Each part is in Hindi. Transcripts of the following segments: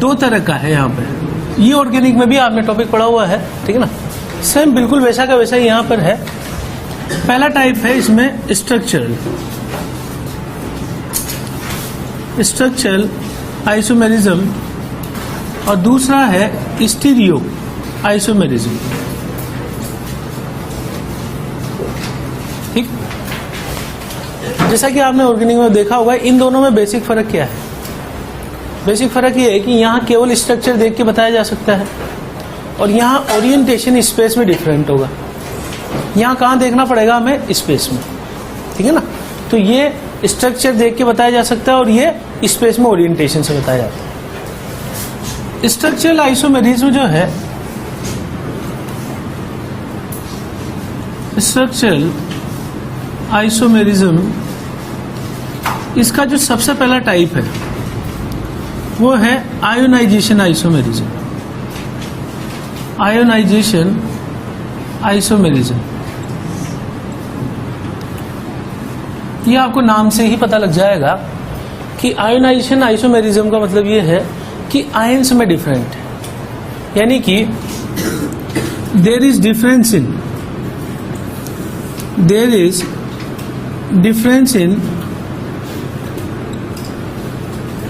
दो तरह का है यहाँ पे। ये ऑर्गेनिक में भी आपने टॉपिक पढ़ा हुआ है, ठीक है ना। सेम बिल्कुल वैसा का वैसा यहाँ पर है। पहला टाइप है इसमें स्ट्रक्चरल आइसोमेरिज्म और दूसरा है स्टीरियो आइसोमेरिज्म। ठीक, जैसा कि आपने ऑर्गेनिक में देखा होगा, इन दोनों में बेसिक फर्क क्या है? बेसिक फर्क ये है कि यहाँ केवल स्ट्रक्चर देख के बताया जा सकता है और यहाँ ओरिएंटेशन स्पेस में डिफरेंट होगा। यहाँ कहाँ देखना पड़ेगा हमें? स्पेस में, ठीक है ना। तो ये स्ट्रक्चर देख के बताया जा सकता है और ये स्पेस में ओरिएंटेशन से बताया जाता है। स्ट्रक्चरल आइसोमेरिज्म जो है, स्ट्रक्चरल आइसोमेरिज्म, इसका जो सबसे पहला टाइप है वो है आयोनाइजेशन आइसोमेरिज्म। आयोनाइजेशन आइसोमेरिज्म, ये आपको नाम से ही पता लग जाएगा कि आयोनाइजेशन आइसोमेरिज्म का मतलब ये है कि आयंस में डिफरेंट है, यानी कि there is difference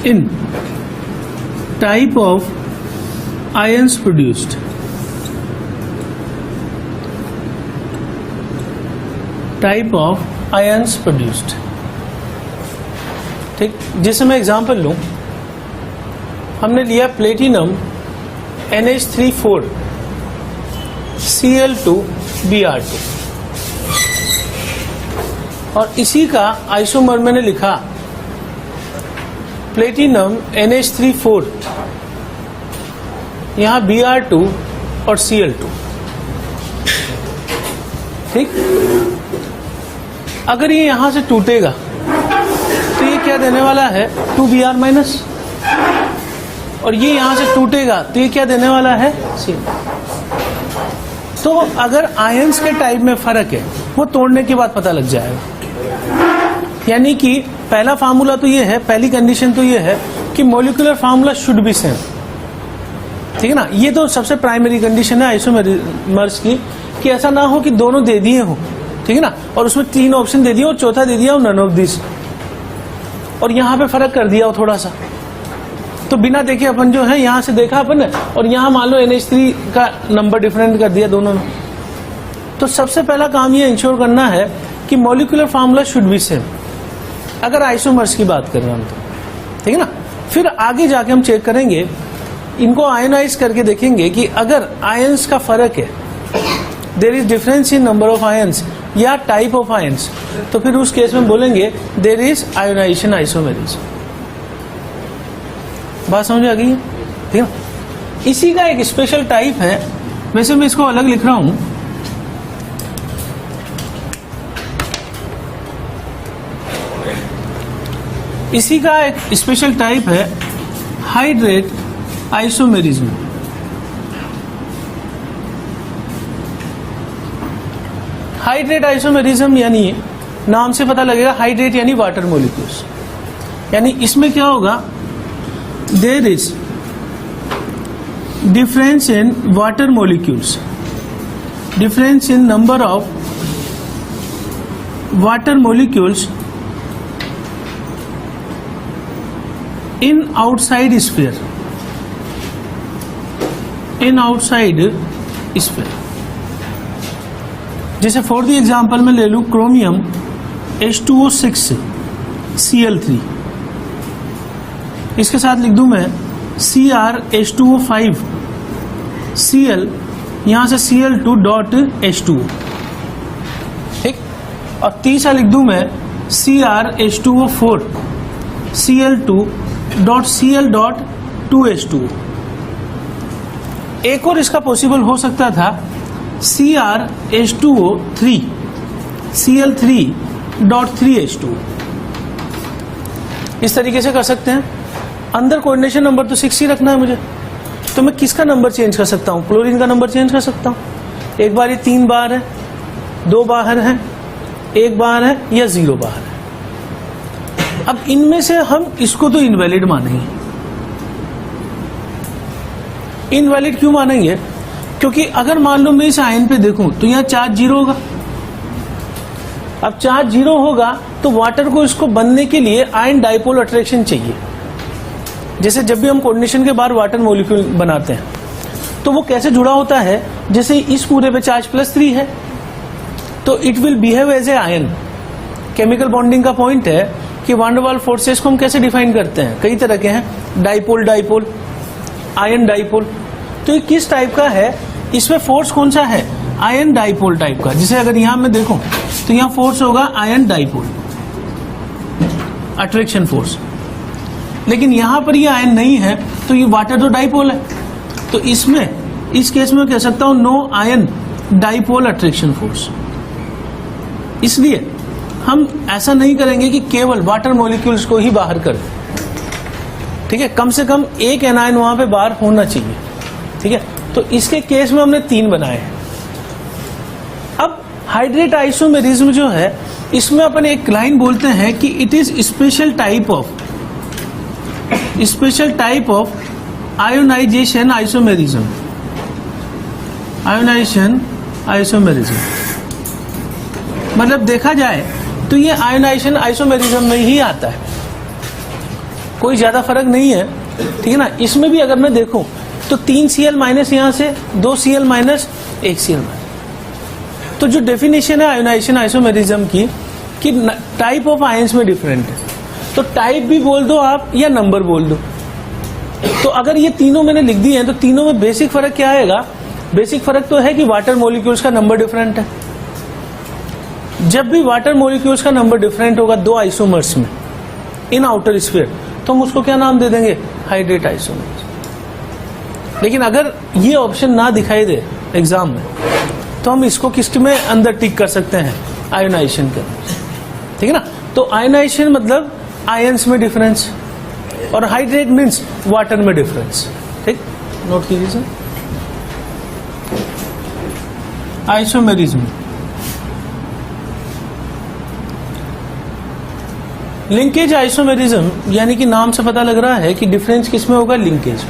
in type of ions produced। Type of ions produced. ठीक, जैसे मैं एग्जांपल लूं, हमने लिया प्लेटिनम NH3 Cl2 Br2 और इसी का आइसोमर मैंने लिखा प्लेटिनम NH3 यहाँ Br2 और Cl2। ठीक, अगर ये यहां से टूटेगा तो ये क्या देने वाला है? 2Br minus. और ये यहां से टूटेगा तो ये क्या देने वाला है? Cl। तो अगर आयंस के टाइप में फर्क है वो तोड़ने के बाद पता लग जाएगा। यानी कि पहला फार्मूला तो ये है, पहली कंडीशन तो ये है कि molecular formula should be same, ठीक है ना। ये तो सबसे प्राइमरी कंडीशन है आइसोमेरिज्म की, कि ऐसा ना हो कि दोनों दे दिए हो, ठीक है ना, और उसमें 3 ऑप्शन दे दिया और चौथा दे दिया नन ऑफ दिस, और यहाँ पे फर्क कर दिया हो थोड़ा सा। तो बिना देखे अपन जो है यहाँ से देखा अपन और यहाँ मान लो NH3 का नंबर डिफरेंट कर दिया दोनों में। तो सबसे पहला काम ये इंश्योर करना है कि molecular formula should be same, अगर आइसोमर्स की बात कर रहे हैं हम तो, ठीक है ना। फिर आगे जाके हम चेक करेंगे, इनको आयनाइज करके देखेंगे कि अगर आयंस का फर्क है, there is difference in number of ions या टाइप ऑफ आयंस, तो फिर उस केस में बोलेंगे देयर इज आयोनाइजेशन आइसोमेरिज्म। बात समझ आ गई है, ठीक है। इसी का एक स्पेशल टाइप है, वैसे मैं इसको अलग लिख रहा हूं, इसी का एक स्पेशल टाइप है हाइड्रेट आइसोमेरिज्म। हाइड्रेट आइसोमेरिज्म यानी नाम से पता लगेगा, हाइड्रेट यानी वाटर मॉलिक्यूल्स, यानी इसमें क्या होगा? There is difference in water molecules, difference in number of water molecules in outside sphere, in outside sphere. जैसे फॉर द एग्जांपल में ले लूं क्रोमियम H2O6 Cl3, इसके साथ लिख दूं मैं CrH2O5 Cl, यहां से Cl2.H2O, ठीक। और तीसरा लिख दूं मैं CrH2O4 Cl2.Cl.2H2O। एक और इसका पॉसिबल हो सकता था CrH2O3 Cl3.3H2O। इस तरीके से कर सकते हैं। अंदर कोऑर्डिनेशन नंबर तो 6 ही रखना है मुझे, तो मैं किसका नंबर चेंज कर सकता हूं? क्लोरीन का नंबर चेंज कर सकता हूं। एक बार ये 3 बार है, 2 बाहर है, 1 बाहर है या 0 बाहर है। अब इनमें से हम इसको तो इनवैलिड मानेंगे, इनवैलिड क्यों मानेंगे? क्योंकि अगर मान लो मैं इस आयन पे देखूं तो यहाँ चार्ज जीरो होगा। अब चार्ज जीरो होगा तो वाटर को इसको बनने के लिए आयन डाइपोल अट्रैक्शन चाहिए। जैसे जब भी हम कोऑर्डिनेशन के बाद वाटर मॉलिक्यूल बनाते हैं तो वो कैसे जुड़ा होता है, जैसे इस पूरे पे चार्ज +3 है तो it will behave as a ion. Chemical bonding का पॉइंट है कि वान डर वाल्स फोर्सेस को हम कैसे डिफाइन करते हैं, कई तरह के हैं, डाइपोल डाइपोल, आयन डाइपोल। तो ये किस टाइप का है, इसमें फोर्स कौन सा है, आयन डाइपोल टाइप का। जैसे अगर यहां मैं देखूं तो यहां फोर्स होगा आयन डाइपोल, अट्रैक्शन फोर्स। लेकिन यहां पर ये आयन नहीं है तो ये वाटर तो डाइपोल है, तो इसमें इस केस में कह सकता हूं no ion dipole attraction force. इसलिए हम ऐसा नहीं करेंगे कि केवल वाटर मॉलिक्यूल्स को ही बाहर कर दें, ठीक है, कम से कम एक एनायन वहां पे बाहर होना चाहिए, ठीक है। तो इसके केस में हमने 3 बनाए हैं। अब हाइड्रेट आइसोमेरिज्म जो है इसमें अपन एक लाइन बोलते हैं कि it is special type of ionization isomerism, ionization isomerism. मतलब देखा जाए तो ये आयोनाइजेशन आइसोमेरिज्म में ही आता है, कोई ज्यादा फर्क नहीं है, ठीक है ना। इसमें भी अगर मैं देखूं तो 3 Cl- यहां से 2 Cl- 1 Cl-। तो जो डेफिनेशन है आयोनाइजेशन आइसोमेरिज्म की कि टाइप ऑफ आयंस में डिफरेंट है, तो टाइप भी बोल दो आप या नंबर बोल दो। तो अगर ये तीनों मैंने लिख दिए हैं तो तीनों में बेसिक फर्क क्या आएगा, बेसिक फर्क तो है कि वाटर मॉलिक्यूल्स का नंबर डिफरेंट है। जब भी वाटर मॉलिक्यूल्स का नंबर डिफरेंट होगा 2 आइसोमर्स में इन आउटर स्फीयर, तो हम उसको क्या नाम दे देंगे, हाइड्रेट आइसोमर्स। लेकिन अगर ये ऑप्शन ना दिखाई दे एग्जाम में तो हम इसको किसके में अंदर टिक कर सकते हैं, आयोनाइजेशन के, ठीक है ना। तो आयोनाइजेशन मतलब आयंस में डिफरेंस और हाइड्रेट मीन्स वाटर में डिफरेंस, ठीक, नोट कीजिए सर। आइसोमेरिज्म, लिंकेज आइसोमेरिज्म, यानी कि नाम से पता लग रहा है कि डिफरेंस किसमें होगा, लिंकेज,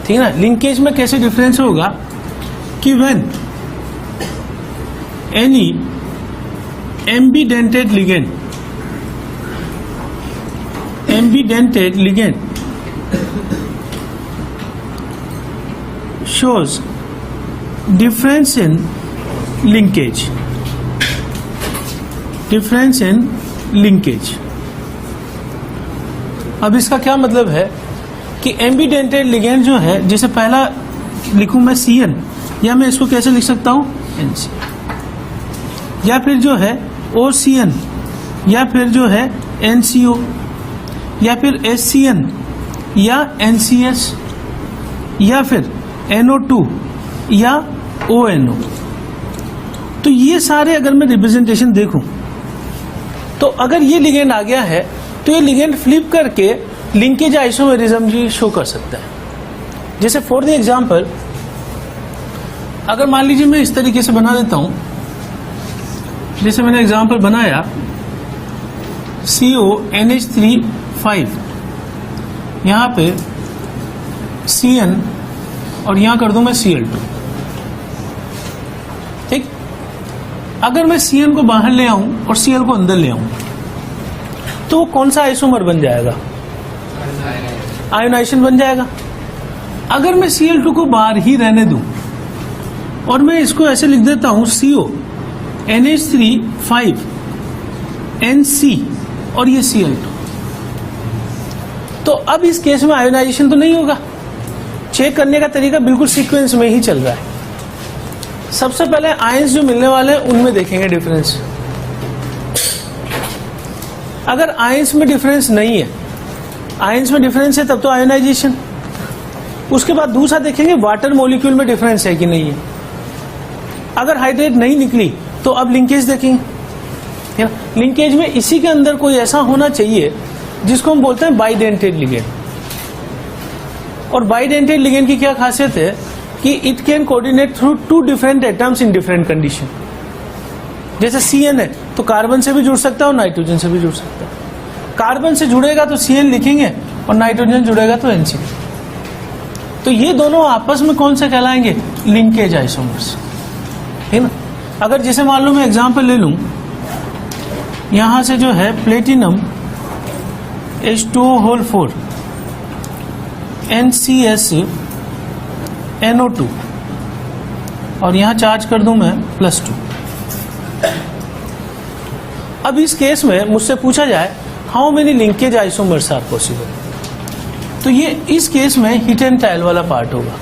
ठीक है ना। लिंकेज में कैसे डिफरेंस होगा कि when any ambidentate ligand shows difference in linkage, अब इसका क्या मतलब है कि एम्बिडेंटेड लिगेंड जो है, जैसे पहला लिखूं मैं CN, या मैं इसको कैसे लिख सकता हूं, NC, या फिर जो है OCN, या फिर जो है NCO, या फिर SCN, या NCS, या फिर NO2 या ONO। तो ये सारे अगर मैं रिप्रेजेंटेशन देखूं तो अगर ये लिगेंड आ गया है तो ये लिगेंड फ्लिप करके लिंकेज आइसोमेरिज्म भी शो कर सकता है। जैसे फॉर द एग्जांपल अगर मान लीजिए मैं इस तरीके से बना देता हूं, जैसे मैंने एग्जांपल बनाया CONH3 यहां पे CN और यहां कर दूं मैं Cl2, ठीक। अगर मैं Cn को बाहर ले आऊं और Cl को अंदर ले आऊं तो वो कौन सा आइसोमर बन जाएगा, आयोनाइजेशन बन जाएगा। अगर मैं Cl2 को बाहर ही रहने दूं और मैं इसको ऐसे लिख देता हूं CONH3 NC और ये Cl2, तो अब इस केस में आयोनाइजेशन तो नहीं होगा। चेक करने का तरीका बिल्कुल सीक्वेंस में ही चल रहा है। सबसे पहले आयंस जो मिलने वाले हैं उनमें देखेंगे डिफरेंस। अगर आयंस में डिफरेंस नहीं है, आयंस में डिफरेंस है तब तो आयोनाइजेशन। उसके बाद दूसरा देखेंगे वाटर मॉलिक्यूल में डिफरेंस है कि नहीं है। अगर हाइड्रेट नहीं निकली तो अब लिंकेज देखेंगे। लिंकेज में इसी के अंदर कोई ऐसा होना चाहिए जिसको हम बोलते हैं बाइडेंटेड लिगेंड। और बाइडेंटेड लिगेंड की क्या खासियत है कि it can coordinate through 2 different atoms in different condition. जैसे CN है तो कार्बन से भी जुड़ सकता है और नाइट्रोजन से भी जुड़ सकता है। कार्बन से जुड़ेगा तो CN लिखेंगे और नाइट्रोजन जुड़ेगा तो NC। तो ये दोनों आपस में कौन से कहलाएंगे? लिंकेज आइसोमर्स, है ना। अगर जैसे मान लो मैं एग्जांपल ले लूं, यहां से जो है प्लेटिनम H2O4 NCSNO2 और यहां चार्ज कर दूं मैं +2। अब इस केस में मुझसे पूछा जाए how many linkage isomers are possible, तो ये इस केस में हीट एंड ट्रायल वाला पार्ट होगा।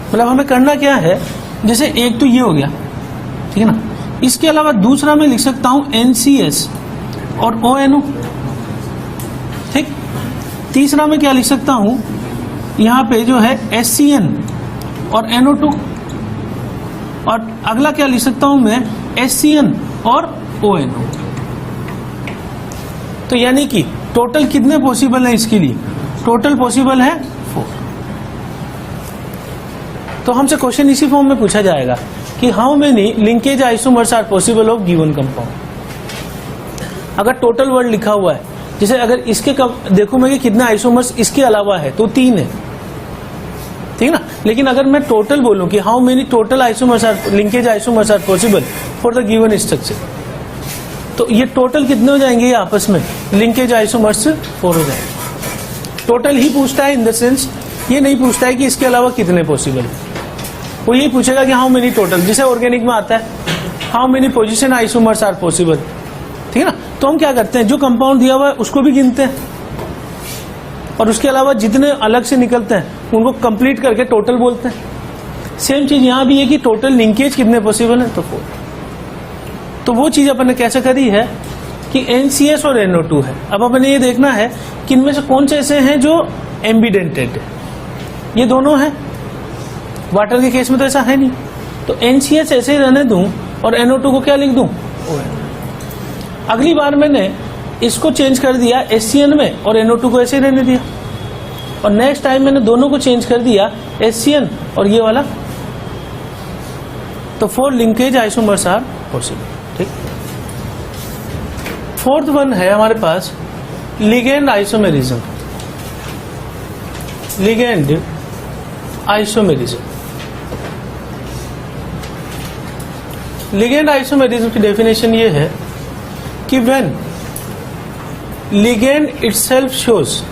मतलब हमें करना क्या है, जैसे एक तो ये हो गया, ठीक है ना। इसके अलावा दूसरा मैं लिख सकता हूं NCS और ONO, ठीक। तीसरा मैं क्या लिख सकता हूं, यहां पे जो है SCN और NO2, और अगला क्या लिख सकता हूं मैं, SCN और ONO। तो यानी कि टोटल कितने पॉसिबल है इसके लिए? टोटल पॉसिबल है 4। तो हमसे क्वेश्चन इसी फॉर्म में पूछा जाएगा कि how many linkage isomers are possible of given compound. अगर टोटल वर्ड लिखा हुआ है, जैसे अगर इसके देखो मैं कि कितने आइसोमर्स इसके अलावा है, तो 3 है, ठीक ना। लेकिन अगर मैं टोटल बोलूं कि how many total isomers are linkage isomers are possible for the given structure, तो ये टोटल कितने हो जाएंगे? ये आपस में लिंकेज आइसोमर्स 4 हो जाएंगे। टोटल ही पूछता है, इन द सेंस ये नहीं पूछता है कि इसके अलावा कितने पॉसिबल है। वो यही पूछेगा कि हाउ मेनी टोटल, जैसे ऑर्गेनिक में आता है how many position isomers are possible, ठीक है ना। तो हम क्या करते हैं, जो कंपाउंड दिया हुआ है उसको भी गिनते हैं, और उसके अलावा जितने अलग से निकलते हैं उनको कंप्लीट करके टोटल बोलते हैं। सेम चीज यहां भी है कि टोटल लिंकेज कितने पॉसिबल है, तो 4। तो वो चीज अपन ने कैसे करी है कि NCS और NO2 है। अब अपन ने ये देखना है कि इनमें से कौन से ऐसे हैं जो एम्बिडेंटेड है। ये दोनों हैं, वाटर के केस में तो ऐसा है नहीं, तो NCS ऐसे ही रहने दूं और NO2 को क्या लिख दूं, ON। अगली बार मैंने इसको चेंज कर दिया SCN में और NO2 को ऐसे ही रहने दिया, और नेक्स्ट टाइम मैंने दोनों को चेंज कर दिया SCN और ये वाला, तो 4 लिंकेज आइसोमर्स आर पॉसिबल, ठीक। फोर्थ वन है हमारे पास ligand isomerism. Ligand isomerism, ligand isomerism की डेफिनेशन ये है कि when ligand itself shows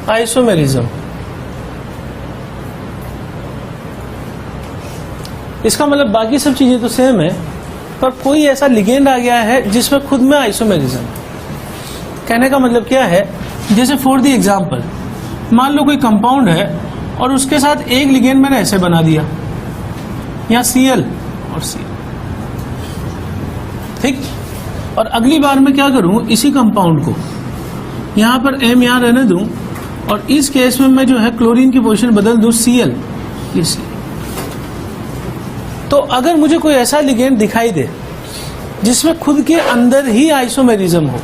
isomerism, इसका मतलब बाकी सब चीजें तो सेम है, पर कोई ऐसा लिगेंड आ गया है जिसमें खुद में आइसोमेरिज्म। कहने का मतलब क्या है, जैसे फॉर द एग्जांपल मान लो कोई कंपाउंड है और उसके साथ एक लिगेंड मैंने ऐसे बना दिया, यहां Cl और Cl, ठीक। और अगली बार मैं क्या करूं, इसी कंपाउंड को यहां पर M यहां रहने दूं, और इस केस में मैं जो है क्लोरीन की पोजीशन बदल दूं Cl, ये Cl। तो अगर मुझे कोई ऐसा लिगेंड दिखाई दे जिसमें खुद के अंदर ही आइसोमेरिज्म हो,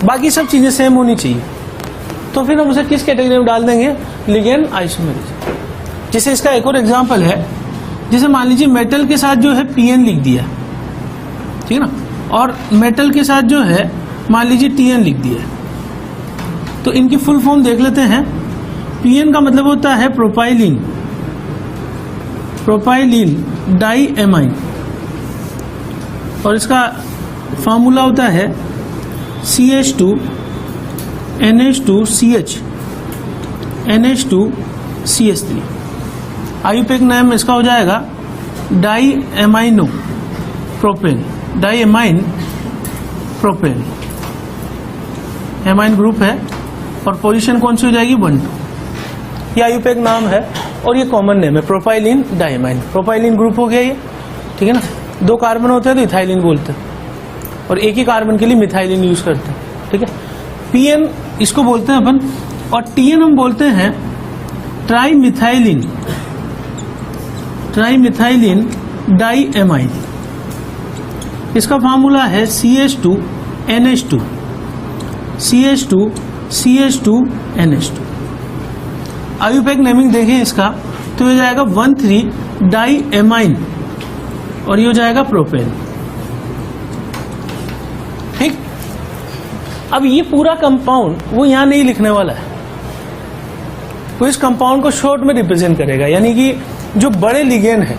बाकी सब चीजें सेम होनी चाहिए, तो फिर हम उसे किस कैटेगरी में डाल देंगे, लिगेंड आइसोमेरिज्म। जैसे इसका एक और एग्जांपल है, जैसे मान लीजिए मेटल के साथ जो है PN लिख दिया, ठीक है ना, और मेटल के साथ जो है मान लीजिए TN लिख दिया, तो इनकी फुल फॉर्म देख लेते हैं। PN का मतलब होता है प्रोपाइलिन, प्रोपाइलिन डाई एमाइन, और इसका फार्मूला होता है CH2 NH2CH NH2 CH3। IUPAC नाम इसका हो जाएगा di amino propane, di amine propane, amine group है, और पोजीशन कौन सी हो जाएगी, 1, 2। ये आयुपेक नाम है और ये कॉमन नेम है, प्रोपाइलिन डाइमाइन। प्रोपाइलिन ग्रुप हो गया ये, ठीक है ना। 2 कार्बन होते हैं तो इथाइलिन बोलते हैं, और एक ही कार्बन के लिए मिथाइलिन यूज करते हैं, ठीक है। PN इसको बोलते हैं अपन, और TN हम बोलते हैं tri methylene, tri methylene di amine. इसका फार्मूला है CH2 NH2 CH2 CH2 NH2। IUPAC naming देखें इसका, तो ये जाएगा 1,3 डाई एमाइन, और ये हो जाएगा प्रोपेन, ठीक। अब ये पूरा कंपाउंड वो यहां नहीं लिखने वाला है, वो इस कंपाउंड को शॉर्ट में रिप्रेजेंट करेगा, यानी कि जो बड़े लिगेंड है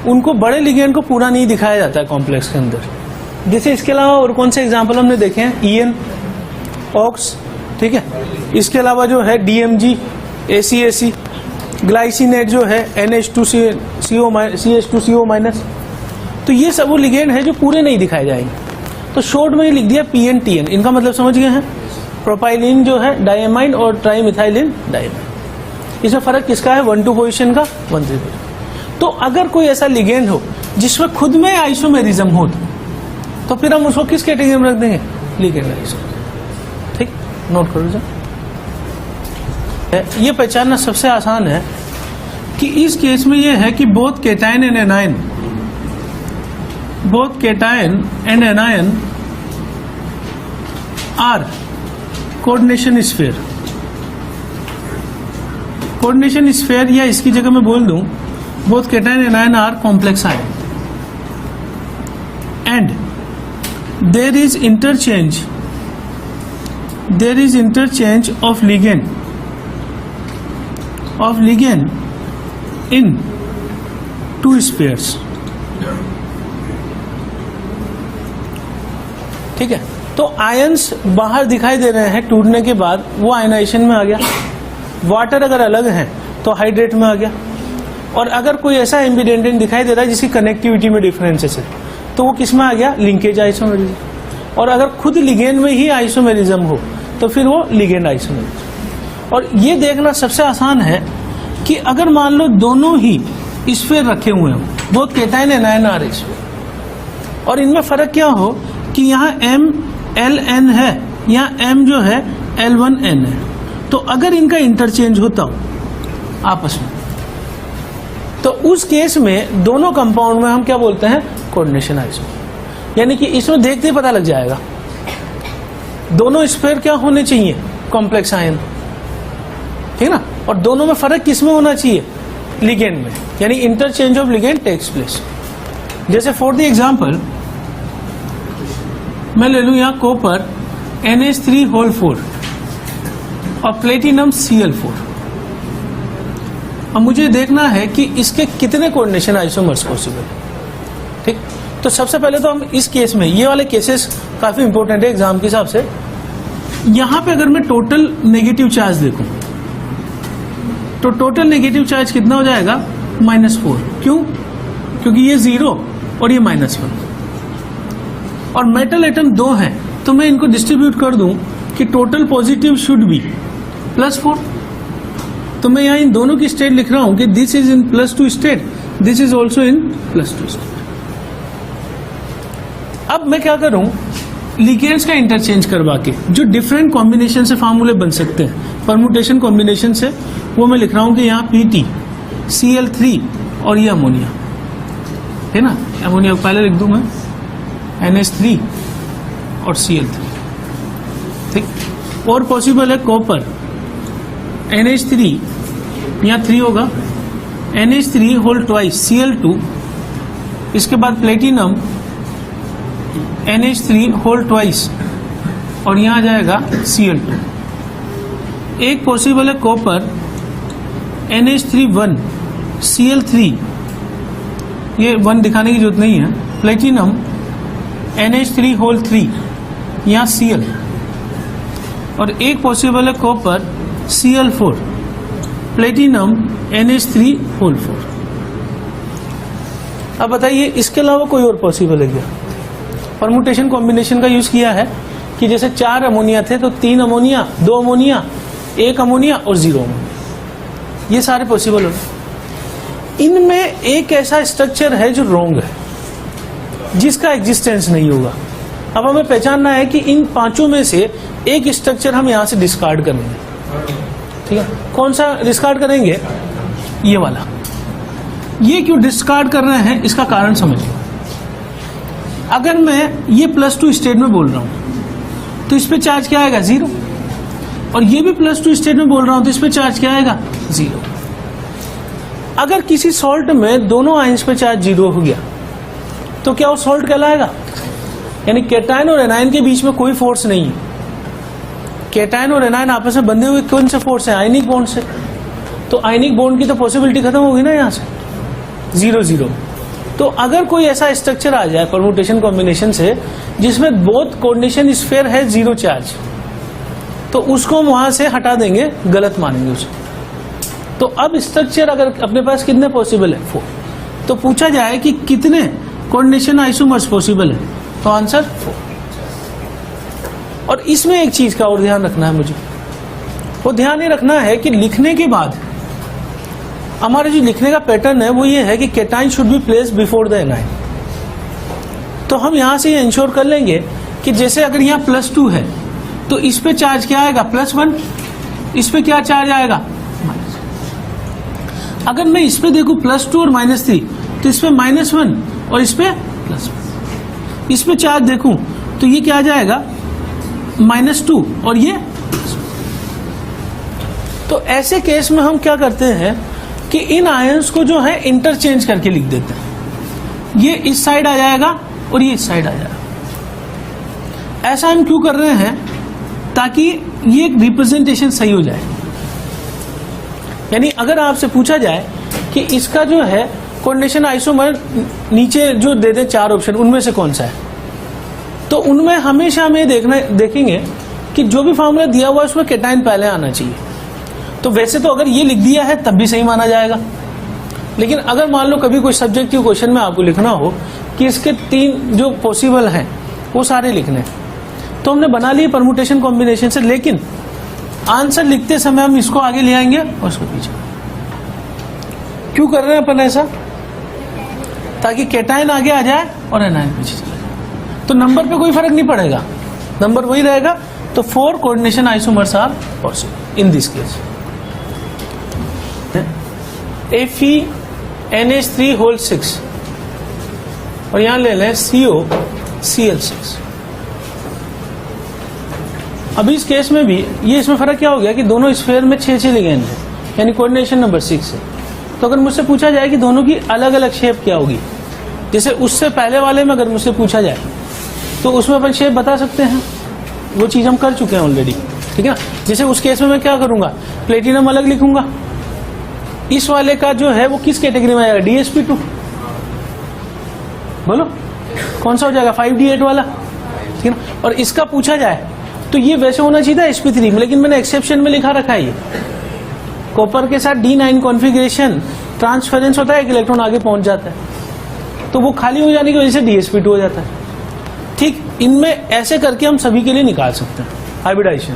उनको बड़े लिगेंड को पूरा नहीं दिखाया जाता है कॉम्प्लेक्स के अंदर। जैसे इसके अलावा और कौन से एग्जाम्पल हमने देखे हैं, ईएन, ऑक्स, ठीक है, इसके अलावा जो है डीएमजी, एसीएसी, ग्लाइसिनेट जो है CH2CO माइनस, तो ये सब वो लिगेंड है जो पूरे नहीं दिखाए जाएंगे। तो शॉर्ट में लिख दिया PNTN, इनका मतलब समझ गए हैं, प्रोपाइलिन जो है डायमाइन और ट्राइमिथाइलिन डायमाइन। इसमें फर्क किसका है, 1-2 पोजिशन का, 1-3 पोजिशन। तो अगर कोई ऐसा लिगेंड हो जिसमें खुद में आइसोमेरिज्म हो तो फिर हम उसको किस कैटेगरी में रख देंगे, लिगेंड आइसोमेरिज्म। ठीक, नोट करो। ये पहचानना सबसे आसान है कि इस केस में ये है कि both cation and anion, both cation and anion are coordination sphere. Coordination sphere या इसकी जगह मैं बोल दूं both cation and anion are complex ion and there is interchange of ligand in two spheres. ठीक है, तो आयंस बाहर दिखाई दे रहे हैं टूटने के बाद, वो आयनाइजेशन में आ गया। वाटर अगर अलग है तो हाइड्रेट में आ गया। और अगर कोई ऐसा एम्बिडेंटेंट दिखाई दे रहा है जिसकी कनेक्टिविटी में डिफरेंसेस है तो वो किस में आ गया, लिंकेज आइसोमेरिज्म। और अगर खुद लिगेंड में ही आइसोमेरिज्म हो तो फिर वो लिगेंड आइसोमेरिज्म। और ये देखना सबसे आसान है कि अगर मान लो दोनों ही स्फीयर रखे हुए हों, both cation and ion are sphere, और इनमें फर्क क्या हो कि यहाँ MLN है, यहाँ M जो है L1N है, तो अगर इनका इंटरचेंज होता हो आपस में तो उस केस में दोनों कंपाउंड में हम क्या बोलते हैं, कोऑर्डिनेशन आइसोमेरिज्म। यानी कि इसमें देखते ही पता लग जाएगा दोनों स्फीयर क्या होने चाहिए, कॉम्प्लेक्स आयन, ठीक ना। और दोनों में फर्क किस में होना चाहिए, लिगेंड में, यानी interchange of ligand takes place. जैसे फॉर द एग्जांपल मैं ले लूं यहाँ कॉपर NH3 और प्लेटिनम Cl4। अब मुझे देखना है कि इसके कितने कोऑर्डिनेशन आइसोमर्स पॉसिबल, ठीक। तो सबसे पहले तो हम इस केस में, ये वाले केसेस काफी इंपॉर्टेंट है एग्जाम के हिसाब से। यहां पे अगर मैं टोटल नेगेटिव चार्ज देखूं तो टोटल नेगेटिव चार्ज कितना हो जाएगा, -4। क्यों, क्योंकि ये 0 और ये -1, और मेटल एटम 2 हैं तो मैं इनको डिस्ट्रीब्यूट कर दूं कि टोटल पॉजिटिव शुड बी +4। तो मैं यहाँ इन दोनों की स्टेट लिख रहा हूं कि this is in +2 state, this is also in +2 state. अब मैं क्या करूं, लिगेंड्स का इंटरचेंज करवा के जो डिफरेंट कॉम्बिनेशन से फार्मूले बन सकते हैं, परम्यूटेशन कॉम्बिनेशन से, वो मैं लिख रहा हूं कि यहाँ PT Cl3 और ये अमोनिया है ना, अमोनिया पहले लिख दूं मैं NH3 और Cl3, ठीक। और पॉसिबल है कॉपर NH3, यहाँ 3 होगा, NH3 होल ट्वाइस Cl2, इसके बाद प्लेटिनम NH3 होल ट्वाइस और यहाँ आ जाएगा Cl2। एक पॉसिबल है कॉपर NH3 Cl3, ये 1 दिखाने की जरूरत नहीं है, प्लेटिनम NH3 होल 3, यहाँ Cl, और एक पॉसिबल है copper Cl4 platinum NH3 whole 4। अब बताइए इसके अलावा कोई और पॉसिबल है क्या? परम्यूटेशन कॉम्बिनेशन का यूज किया है कि जैसे 4 अमोनिया थे तो 3 अमोनिया, 2 अमोनिया, 1 अमोनिया और 0 अमोनिया, ये सारे पॉसिबल हो। इनमें एक ऐसा स्ट्रक्चर है जो रॉन्ग है, जिसका एग्जिस्टेंस नहीं होगा। अब हमें पहचानना है कि इन 5 में से एक स्ट्रक्चर हम यहां से डिस्कार्ड करेंगे, ठीक है। कौन सा डिस्कार्ड करेंगे, ये वाला। ये क्यों डिस्कार्ड कर रहे हैं, इसका कारण समझिए। अगर मैं ये +2 स्टेट में बोल रहा हूं तो इस पे चार्ज क्या आएगा, 0, और ये भी +2 स्टेट में बोल रहा हूं तो इस पे चार्ज क्या आएगा, 0। अगर किसी सॉल्ट में दोनों आयंस पे चार्ज 0 हो गया तो क्या वो सॉल्ट कहलाएगा, यानी कैटायन और एनायन के बीच में कोई फोर्स नहीं है, कैटायन और एनायन आपस में बंधे हुए कौन से फोर्स है? आयनिक बॉन्ड से। तो आयनिक बॉन्ड की तो पॉसिबिलिटी खत्म होगी ना यहाँ से, 0-0। तो अगर कोई ऐसा स्ट्रक्चर आ जाए परम्यूटेशन कॉम्बिनेशन से जिसमें बोथ कोऑर्डिनेशन स्फीयर है 0 चार्ज, तो उसको हम वहां से हटा देंगे, गलत मानेंगे उसे। तो अब स्ट्रक्चर अगर अपने पास कितने पॉसिबल है? 4। तो पूछा जाए कि कितने कोऑर्डिनेशन आइसोमर्स पॉसिबल है, तो आंसर 4। और इसमें एक चीज का और ध्यान रखना है मुझे, वो ध्यान ये रखना है कि लिखने के बाद हमारे जो लिखने का पैटर्न है वो ये है कि cation should be placed before the anion. तो हम यहां से ये इंश्योर कर लेंगे कि जैसे अगर यहाँ +2 है तो इस पे चार्ज क्या आएगा? +1। इस पे क्या चार्ज आएगा? अगर मैं इस पे देखूं +2 और -3, तो इस पे -1 और इस पे +1। इस पे चार्ज देखूं तो ये क्या आ जाएगा? -2 और ये। तो ऐसे केस में हम क्या करते हैं कि इन आयंस को जो है इंटरचेंज करके लिख देते हैं। ये इस साइड आ जाएगा और ये इस साइड आ जाएगा। ऐसा हम क्यों कर रहे हैं? ताकि ये रिप्रेजेंटेशन सही हो जाए। यानी अगर आपसे पूछा जाए कि इसका जो है कोऑर्डिनेशन आइसोमर नीचे जो दे दे 4 ऑप्शन, उनमें से कौन सा है, तो उनमें हमेशा हमें देखेंगे कि जो भी फॉर्मूला दिया हुआ है उसमें कैटायन पहले आना चाहिए। तो वैसे तो अगर ये लिख दिया है तब भी सही माना जाएगा, लेकिन अगर मान लो कभी कोई सब्जेक्टिव क्वेश्चन में आपको लिखना हो कि इसके 3 जो पॉसिबल हैं वो सारे लिखने, तो हमने बना लिए परम्यूटेशन कॉम्बिनेशन से, लेकिन आंसर लिखते समय हम इसको आगे ले आएंगे और इसको पीछे। क्यों कर रहे हैं अपन ऐसा? ताकि कैटायन आगे आ जाए और एनायन पीछे चले जाए। तो नंबर पे कोई फर्क नहीं पड़ेगा, नंबर वही रहेगा। तो 4 coordination isomers are possible in this case. FeNH3(6) और यहां ले लें COCl6। अभी इस केस में भी ये इसमें फर्क क्या हो गया कि दोनों स्फीयर में 6 लिगेंड है, यानी कोऑर्डिनेशन नंबर 6 है। तो अगर मुझसे पूछा जाए कि दोनों की अलग अलग शेप क्या होगी, जैसे उससे पहले वाले में अगर मुझसे पूछा जाए तो उसमें अपन शेप बता सकते हैं, वो चीज हम कर चुके हैं ऑलरेडी, ठीक है ना। जैसे उस केस में मैं क्या करूंगा? प्लेटिनम अलग लिखूंगा। इस वाले का जो है वो किस कैटेगरी में आएगा? DsP2। बोलो कौन सा हो जाएगा? 5D8 वाला, ठीक है ना। और इसका पूछा जाए तो ये वैसे होना चाहिए था sp3 में, लेकिन मैंने एक्सेप्शन में लिखा रखा है ये कॉपर के साथ D9 कॉन्फ़िगरेशन ट्रांसफरेंस होता है, एक इलेक्ट्रॉन आगे पहुंच जाता है, तो वो खाली हो जाने की वजह से DsP2 हो जाता है। ठीक इनमें ऐसे करके हम सभी के लिए निकाल सकते हैं हाइब्रिडाइजेशन।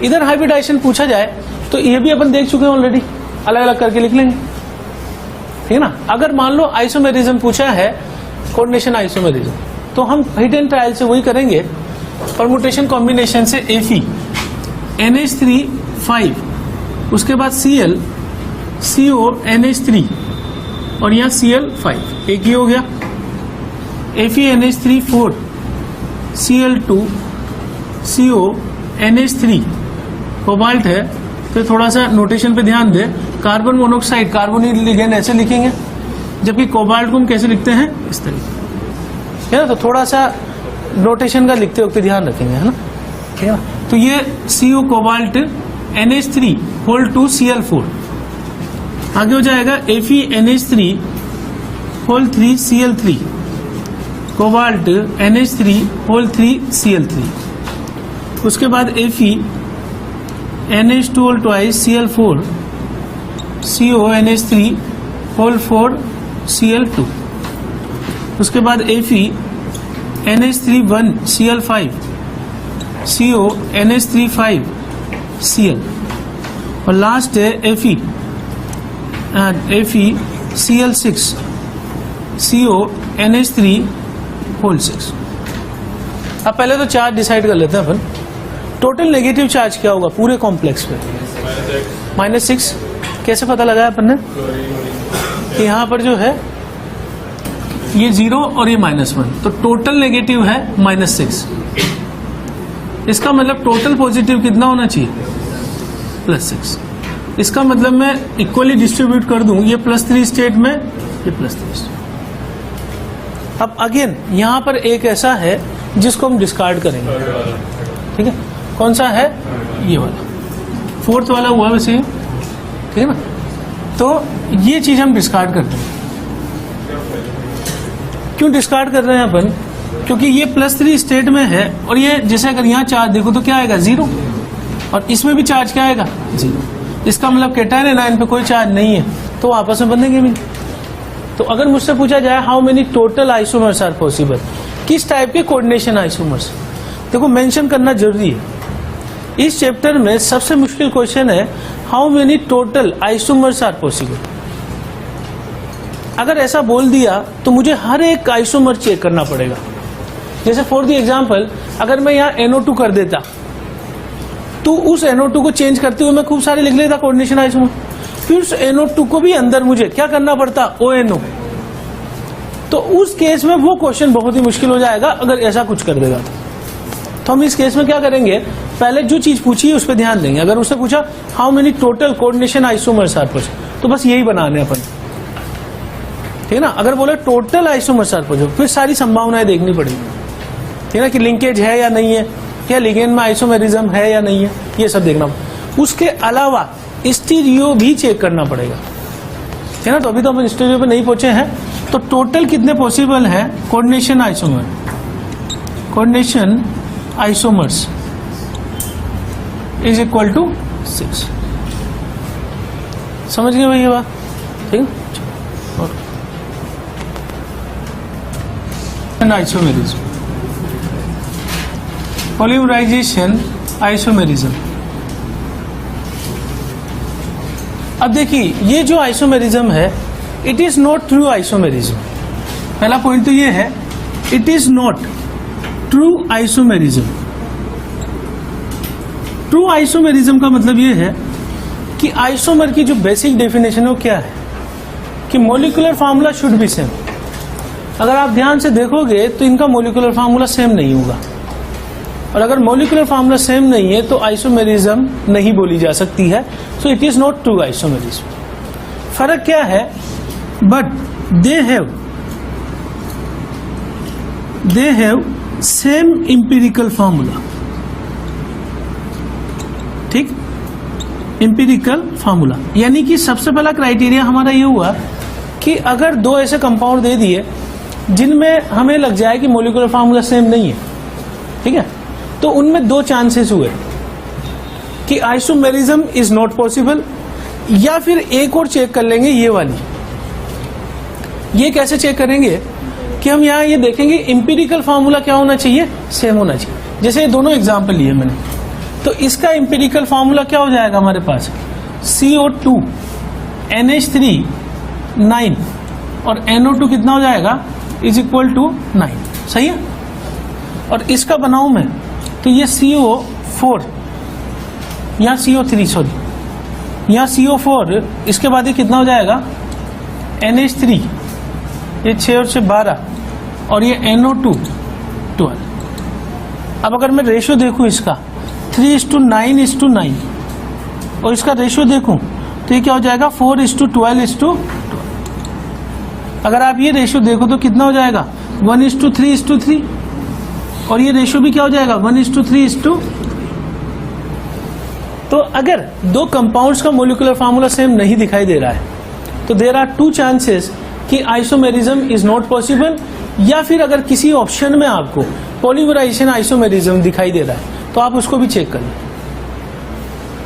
इधर हाइब्रिडाइजेशन पूछा जाए तो ये भी अपन देख चुके हैं ऑलरेडी, अलग अलग करके लिख लेंगे, ठीक है ना। अगर मान लो आइसोमेरिज्म पूछा है, कोऑर्डिनेशन आइसोमेरिज्म, तो हम हिट एंड ट्रायल से वही करेंगे, परम्यूटेशन कॉम्बिनेशन से FeNH3(5), उसके बाद Cl CONH3 और यहाँ Cl5, एक ही हो गया। FeNH3(4) Cl2 CONH3 कोबाल्ट है, तो थोड़ा सा नोटेशन पे ध्यान दे। कार्बन मोनोक्साइड कार्बोनिल लिगेंड ऐसे लिखेंगे, जबकि कोबाल्ट को हम कैसे लिखते हैं? इस तरीके, है ना। तो थोड़ा सा नोटेशन का लिखते वक्त ध्यान रखेंगे, है ना, ठीक है ना। तो ये CO कोबाल्ट NH3(2) Cl4, आगे हो जाएगा FeNH3(3) Cl3 cobalt NH3(3) Cl3, उसके बाद FeNH2(2) Cl4 CONH3(4) Cl2, उसके बाद FeNH3(1) Cl5 CONH3(5) Cl, और लास्ट है FeCl6 CONH3(6). अब पहले तो चार्ज डिसाइड कर लेते हैं अपन। टोटल नेगेटिव चार्ज क्या होगा पूरे कॉम्प्लेक्स पे? -6। कैसे पता लगाया अपन ने? कि यहाँ पर जो है ये 0 और ये -1, तो टोटल नेगेटिव है -6। इसका मतलब टोटल पॉजिटिव कितना होना चाहिए? +6। इसका मतलब मैं इक्वली डिस्ट्रीब्यूट कर दूं, ये +3 स्टेट में, ये +3 स्टेट। अब अगेन यहाँ पर एक ऐसा है जिसको हम डिस्कार्ड करेंगे, ठीक है। कौन सा है? ये वाला। फोर्थ वाला हुआ वैसे, ठीक है ना। तो ये चीज हम डिस्कार्ड करते हैं। क्यों डिस्कार्ड कर रहे हैं अपन? क्योंकि ये +3 स्टेट में है और ये जैसे अगर यहाँ चार्ज देखो तो क्या आएगा? 0। और इसमें भी चार्ज क्या आएगा? 0। इसका मतलब कैटायन एनायन पे कोई चार्ज नहीं है, तो आपस में बंधेंगे भी। तो अगर मुझसे पूछा जाए how many total isomers are possible, किस टाइप के कोऑर्डिनेशन आइसोमर्स, देखो मेंशन करना जरूरी है। इस चैप्टर में सबसे मुश्किल क्वेश्चन है how many total isomers are possible. अगर ऐसा बोल दिया तो मुझे हर एक आइसोमर चेक करना पड़ेगा। जैसे फॉर द एग्जांपल, अगर मैं यहाँ NO2 कर देता तो उस NO2 को चेंज करते हुए मैं खूब सारे लिख लेता कोऑर्डिनेशन आइसोमर, फिर उस NO2 को भी अंदर मुझे क्या करना पड़ता? ONO। तो उस केस में वो क्वेश्चन बहुत ही मुश्किल हो जाएगा अगर ऐसा कुछ कर देगा तो हम इस केस में क्या करेंगे? पहले जो चीज पूछी है उस पर ध्यान देंगे। अगर उसने पूछा how many total coordination isomers are possible, तो बस यही बनाने अपन, ठीक है ना। अगर बोले टोटल आइसोमर्स आर पॉसिबल, फिर सारी संभावनाएं देखनी पड़ेगी, ठीक है ना, कि लिंकेज है या नहीं है, क्या लिगेंड में आइसोमेरिज्म है या नहीं है, ये सब देखना। उसके अलावा स्टीरियो भी चेक करना पड़ेगा, ठीक है ना। तो अभी तो हम स्टीरियो पे नहीं पहुंचे हैं। तो टोटल कितने पॉसिबल है coordination isomer? Coordination isomers is equal to 6। समझ गए भाई ये बात? ठीक है। Isomerism, polymerization isomerism. अब देखिए ये जो आइसोमेरिज्म है it is not true isomerism. पहला पॉइंट तो ये है it is not true isomerism. True isomerism का मतलब ये है कि आइसोमर की जो बेसिक डेफिनेशन है वो क्या है कि molecular formula should be same. अगर आप ध्यान से देखोगे तो इनका मॉलिक्यूलर फार्मूला सेम नहीं होगा, और अगर मॉलिक्यूलर फार्मूला सेम नहीं है तो आइसोमेरिज्म नहीं बोली जा सकती है। So it is not true isomerism. फर्क क्या है? But they have same empirical formula. ठीक, इंपिरिकल फार्मूला यानी कि सबसे पहला क्राइटेरिया हमारा ये हुआ कि अगर दो ऐसे कंपाउंड दे दिए जिनमें हमें लग जाए कि मॉलिक्यूलर फार्मूला सेम नहीं है, ठीक है, तो उनमें दो चांसेस हुए कि आइसोमेरिज्म इज नॉट पॉसिबल, या फिर एक और चेक कर लेंगे ये वाली। ये कैसे चेक करेंगे कि हम यहाँ ये देखेंगे इंपिरिकल फार्मूला क्या होना चाहिए? सेम होना चाहिए। जैसे ये दोनों एग्जाम्पल लिए मैंने, तो इसका इंपिरिकल फार्मूला क्या हो जाएगा हमारे पास? CO2 NH3 9 और NO2 कितना हो जाएगा? Is equal to 9। सही है। और इसका बनाऊं मैं तो ये CO4 यहाँ CO3 सॉरी यहाँ CO4, इसके बाद ये कितना हो जाएगा? NH3, ये 6 और 6 12 और ये NO2 12। अब अगर मैं रेशियो देखूं इसका 3:9:9 और इसका रेशियो देखूं तो ये क्या हो जाएगा? 4:12:12। अगर आप ये रेशियो देखो तो कितना हो जाएगा? 1:3:3 और ये रेशियो भी क्या हो जाएगा? 1:3:2। तो अगर दो कंपाउंड्स का मोलिकुलर फार्मूला सेम नहीं दिखाई दे रहा है तो देयर आर टू चांसेस कि आइसोमेरिज्म इज नॉट पॉसिबल, या फिर अगर किसी ऑप्शन में आपको पॉलीमराइजेशन आइसोमेरिज्म दिखाई दे रहा है तो आप उसको भी चेक कर लें।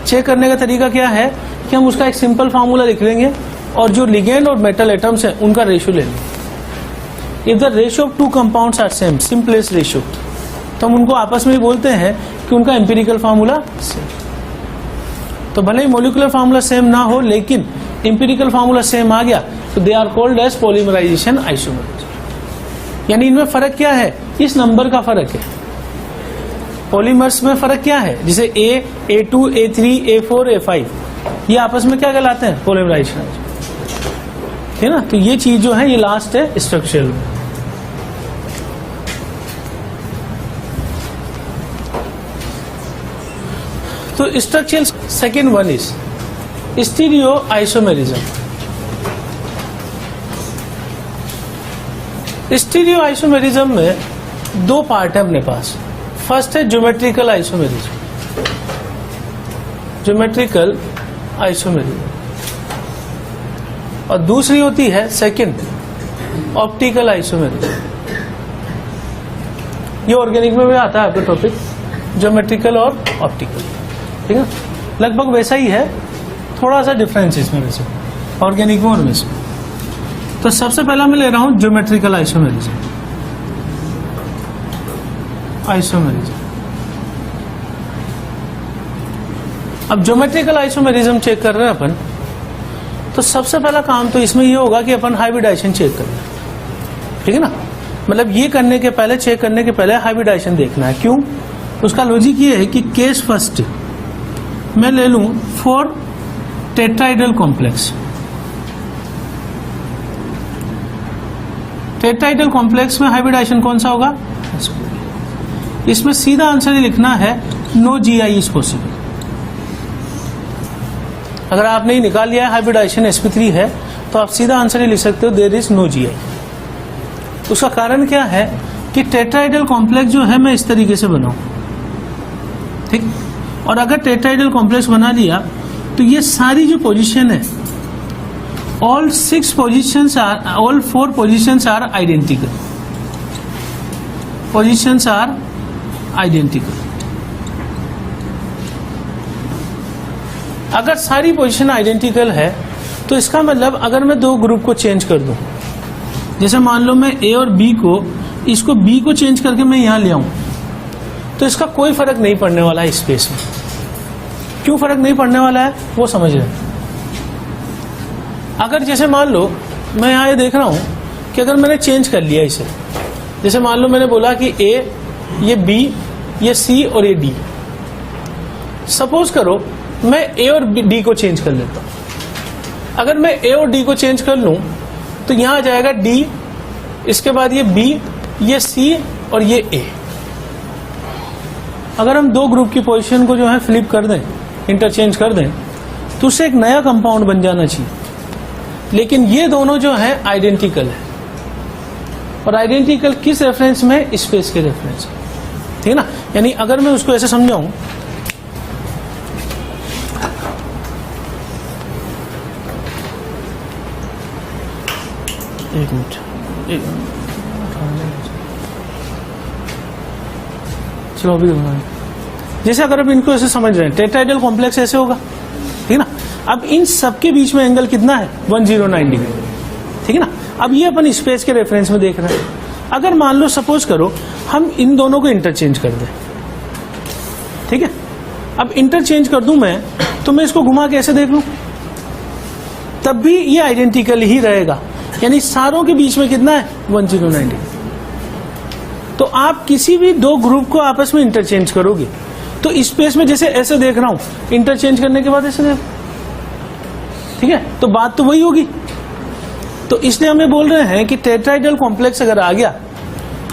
चेक करने का तरीका क्या है कि हम उसका एक सिंपल फार्मूला लिख लेंगे और जो लिगेंड और मेटल एटम्स है उनका रेशियो ले लेंगे। If the ratio of two compounds are same, simplest ratio, तो हम उनको आपस में बोलते हैं कि उनका एम्पिरिकल फार्मूला सेम। तो भले ही मोलिकुलर फार्मूला सेम ना हो लेकिन एम्पिरिकल फार्मूला सेम आ गया तो they are called as polymerization isomerism. यानी इनमें फर्क क्या है? इस नंबर का फर्क है। पॉलीमर्स में फर्क क्या है? जैसे A, A2, A3, A4, A5 ये आपस में क्या कहलाते हैं? पॉलीमराइजेशन, है ना। तो ये चीज जो है ये लास्ट है स्ट्रक्चरल में। तो structural second one is stereo isomerism. Stereo isomerism में दो पार्ट है अपने पास। फर्स्ट है ज्योमेट्रिकल आइसोमेरिज्म। ज्योमेट्रिकल आइसोमेरिज्म, और दूसरी होती है सेकंड ऑप्टिकल आइसोमेरिज्म। ये ऑर्गेनिक में भी आता है आपका टॉपिक, ज्योमेट्रिकल और ऑप्टिकल, ठीक है, लगभग वैसा ही है, थोड़ा सा डिफरेंस इसमें वैसे ऑर्गेनिक में और वैसे। तो सबसे पहला मैं ले रहा हूं ज्योमेट्रिकल आइसोमेरिज्म। अब ज्योमेट्रिकल आइसोमेरिज्म चेक कर रहे हैं अपन, तो सबसे पहला काम तो इसमें ये होगा कि अपन हाइब्रिडाइजेशन चेक करना है, ठीक है ना। मतलब ये करने के पहले, चेक करने के पहले हाइब्रिडाइजेशन देखना है। क्यों? उसका लॉजिक ये है कि केस फर्स्ट मैं ले लूं फॉर टेट्राइडल कॉम्प्लेक्स। टेट्राइडल कॉम्प्लेक्स में हाइब्रिडाइजेशन कौन सा होगा? इसमें सीधा आंसर ही लिखना है नो जीआई इज पॉसिबल। अगर आपने निकाल लिया है हाइब्रिडाइजेशन sp3 है, तो आप सीधा आंसर ही लिख सकते हो देयर इज नो जीआई। उसका कारण क्या है कि टेट्राइडल कॉम्प्लेक्स जो है मैं इस तरीके से बनाऊं, ठीक, और अगर टेट्राइडल कॉम्प्लेक्स बना लिया तो ये सारी जो पोजीशन है, all 4 positions are identical, positions are identical. अगर सारी पोजीशन आइडेंटिकल है तो इसका मतलब अगर मैं दो ग्रुप को चेंज कर दूं, जैसे मान लो मैं ए और बी को, इसको बी को चेंज करके मैं यहां ले आऊं, तो इसका कोई फर्क नहीं पड़ने वाला है स्पेस में। क्यों फर्क नहीं पड़ने वाला है वो समझ रहे हैं। अगर जैसे मान लो मैं यहां ये देख रहा हूं कि अगर मैंने चेंज कर लिया इसे, जैसे मान लो मैंने बोला कि ए, ये बी, ये सी और ये डी। सपोज करो मैं ए और डी को चेंज कर लेता हूं। अगर मैं ए और डी को चेंज कर लूं तो यहां आ जाएगा डी, इसके बाद ये बी, ये सी और ये ए। अगर हम दो ग्रुप की पोजीशन को जो है फ्लिप कर दें, इंटरचेंज कर दें, तो उससे एक नया कंपाउंड बन जाना चाहिए। लेकिन ये दोनों जो है आइडेंटिकल है, और आइडेंटिकल किस रेफरेंस में? स्पेस के रेफरेंस में, ठीक है ना। यानी अगर मैं उसको ऐसे समझाऊं, एक मिनट, चलो अभी देखना। जैसे अगर अब इनको ऐसे समझ रहे हैं, टेट्राइडल कॉम्प्लेक्स ऐसे होगा, ठीक है ना। अब इन सबके बीच में एंगल कितना है? 109 डिग्री, ठीक है ना। अब ये अपन स्पेस के रेफरेंस में देख रहे हैं। अगर मान लो सपोज करो हम इन दोनों को इंटरचेंज कर दें, ठीक है। अब इंटरचेंज कर दूं मैं, तो मैं इसको घुमा के ऐसे देख लूं, तब भी ये आइडेंटिकल ही रहेगा। यानी सारों के बीच में कितना है? 109 डिग्री। तो आप किसी भी दो ग्रुप को आपस में इंटरचेंज करोगे तो स्पेस में जैसे ऐसे देख रहा हूं, इंटरचेंज करने के बाद ऐसे देख, ठीक है, तो बात तो वही होगी। तो इसलिए हमें बोल रहे हैं कि टेट्राइडल कॉम्प्लेक्स अगर आ गया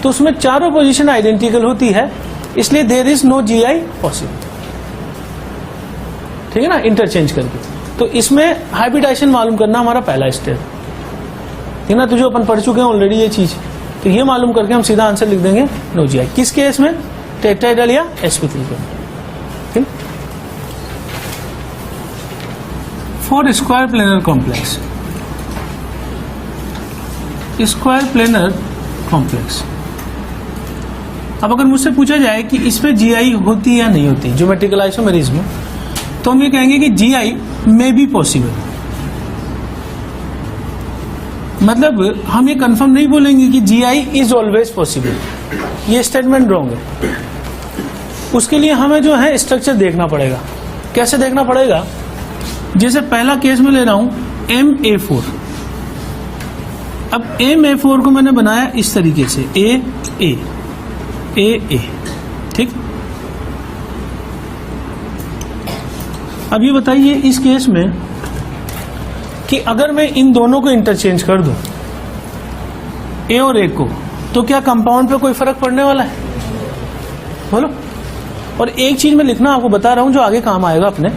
तो उसमें चारों पोजीशन आइडेंटिकल होती है, इसलिए there is no G I possible, ठीक है ना, इंटरचेंज करके। तो इसमें हाइब्रिडाइजेशन मालूम करना हमारा पहला स्टेप, ठीक है ना। तो जो अपन पढ़ चुके हैं ऑलरेडी ये चीज, तो ये मालूम करके हम सीधा आंसर लिख देंगे नो जीआई। किस केस में? टेट्राइडल या sp3 पे, ठीक। For square planar complex, square planar complex. अब अगर मुझसे पूछा जाए कि इसमें जीआई होती या नहीं होती ज्योमेट्रिकल आइसोमेरिज्म में, तो हम ये कहेंगे कि जीआई मे बी पॉसिबल। मतलब हम ये कंफर्म नहीं बोलेंगे कि जीआई इज ऑलवेज पॉसिबल, ये स्टेटमेंट रॉन्ग है। उसके लिए हमें जो है स्ट्रक्चर देखना पड़ेगा। कैसे देखना पड़ेगा? जैसे पहला केस में ले रहा हूं MA4। अब MA4 को मैंने बनाया इस तरीके से, A A, ठीक। अब ये बताइए इस केस में कि अगर मैं इन दोनों को इंटरचेंज कर दूं, ए और ए को, तो क्या कंपाउंड पे कोई फर्क पड़ने वाला है? बोलो। और एक चीज मैं लिखना आपको बता रहा हूं जो आगे काम आएगा अपने,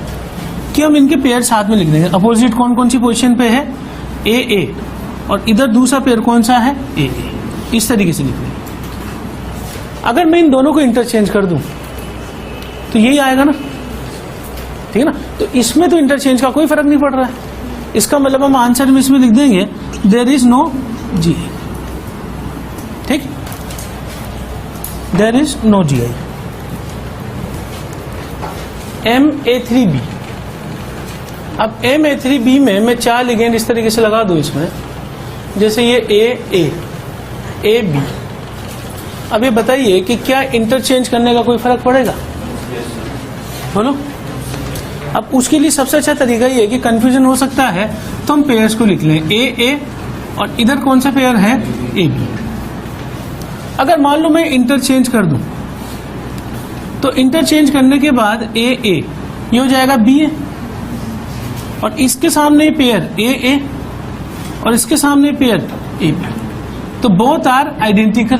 कि हम इनके पेयर साथ में लिख देंगे। अपोजिट कौन कौन सी पोजीशन पे है? ए, और इधर दूसरा पेयर कौन सा है? ए। इस तरीके से लिख देंगे। अगर मैं इन दोनों को इंटरचेंज कर दूं तो यही आएगा ना, ठीक है ना। तो इसमें तो इंटरचेंज का कोई फर्क नहीं पड़ रहा है। इसका मतलब हम आंसर में इसमें लिख देंगे देयर इज नो जी, ठीक, there is no G I. MA3B, अब MA3B में मैं 4 लिगेंड इस तरीके से लगा दूं इसमें, जैसे ये AB। अब ये बताइए कि क्या इंटरचेंज करने का कोई फर्क पड़ेगा? बोलो। अब उसके लिए सबसे अच्छा तरीका ये है कि कंफ्यूजन हो सकता है तो हम पेयर्स को लिख लें, AA और इधर कौन सा पेयर है, AB। अगर मान लो मैं इंटरचेंज कर दूं तो इंटरचेंज करने के बाद AA ये हो जाएगा BA, और इसके सामने पेयर AA और इसके सामने पेयर AB, तो बोथ आर आइडेंटिकल।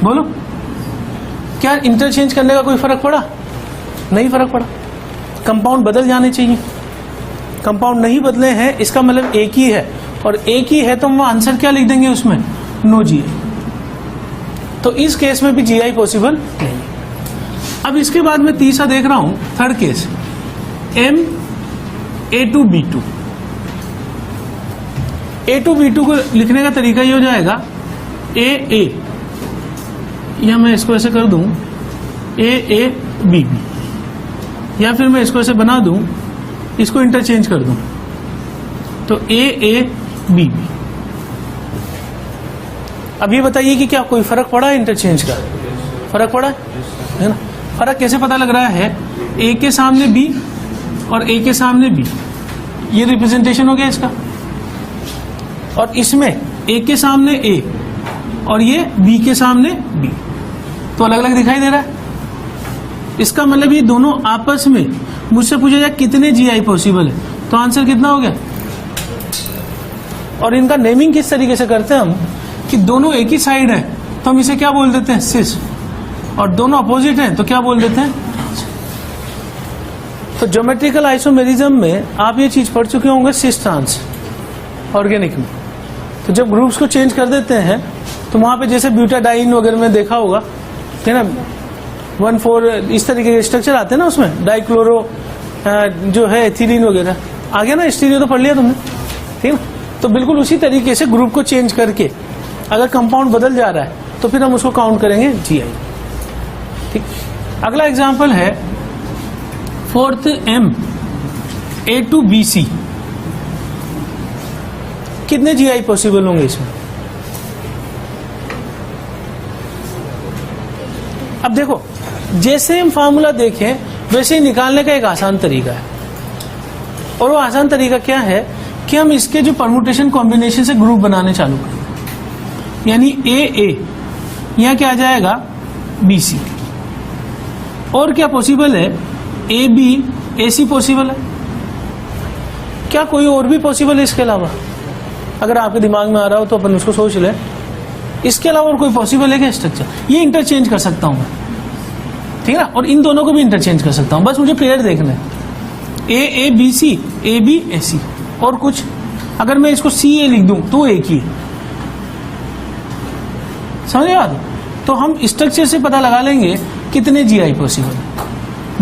बोलो, क्या इंटरचेंज करने का कोई फर्क पड़ा? नहीं फर्क पड़ा। कंपाउंड बदल जाने चाहिए, कंपाउंड नहीं बदले हैं, इसका मतलब एक ही है, और एक ही है तो हम आंसर क्या लिख देंगे उसमें, नो GI। तो इस केस में भी GI पॉसिबल नहीं। अब इसके बाद मैं तीसरा देख रहा हूं, थर्ड केस, MA2B2। A2B2 को लिखने का तरीका ये हो जाएगा AA, या मैं इसको ऐसे कर दूं AABB, या फिर मैं इसको ऐसे बना दूं, इसको इंटरचेंज कर दूं तो AABB। अब ये बताइए कि क्या कोई फर्क पड़ा है इंटरचेंज का? फर्क पड़ा है ना। फर्क कैसे पता लग रहा है? A के सामने B और A के सामने B, ये रिप्रेजेंटेशन हो गया इसका, और इसमें A के सामने A और ये B के सामने B, तो अलग अलग दिखाई दे रहा है। इसका मतलब ये दोनों आपस में, मुझसे पूछा जाए कितने GI पॉसिबल है, तो आंसर कितना हो गया। और इनका नेमिंग किस तरीके से करते हैं हम, कि दोनों एक ही साइड है तो हम इसे क्या बोल देते हैं, सिस, और दोनों अपोजिट हैं तो क्या बोल देते हैं। तो ज्योमेट्रिकल आइसोमेरिज्म में आप ये चीज पढ़ चुके होंगे सिस ट्रांस ऑर्गेनिक में। तो जब ग्रुप्स को चेंज कर देते हैं तो वहां पे जैसे ब्यूटाडाइन वगैरह में देखा होगा, है ना, 1,4 इस तरीके के स्ट्रक्चर आते हैं ना, उसमें डाइक्लोरो जो है एथिलीन वगैरह आ गया ना, स्टीरियो तो पढ़ लिया तुमने, ठीक है। तो बिल्कुल उसी तरीके से ग्रुप को चेंज करके अगर कंपाउंड बदल जा रहा है तो फिर हम उसको काउंट करेंगे GI, ठीक। अगला एग्जांपल है 4th MA2BC। कितने GI पॉसिबल होंगे इसमें? अब देखो, जैसे हम फार्मूला देखें वैसे ही निकालने का एक आसान तरीका है, और वो आसान तरीका क्या है कि हम इसके जो परमुटेशन कॉम्बिनेशन से ग्रुप बनाने चालू करें, यानी AA यहां क्या आ जाएगा, BC, और क्या पॉसिबल है, AB AC पॉसिबल है। क्या कोई और भी पॉसिबल है इसके अलावा? अगर आपके दिमाग में आ रहा हो तो अपन उसको सोच ले। इसके अलावा और कोई पॉसिबल है क्या स्ट्रक्चर? ये इंटरचेंज कर सकता हूं मैं, ठीक है ना, और इन दोनों को भी इंटरचेंज कर सकता हूं, बस मुझे पेयर देखना है, AABC AB AC, और कुछ। अगर मैं इसको CA लिख दूं तो एक ही है, समझ गए बात? तो हम स्ट्रक्चर से पता लगा लेंगे कितने GI पॉसिबल है,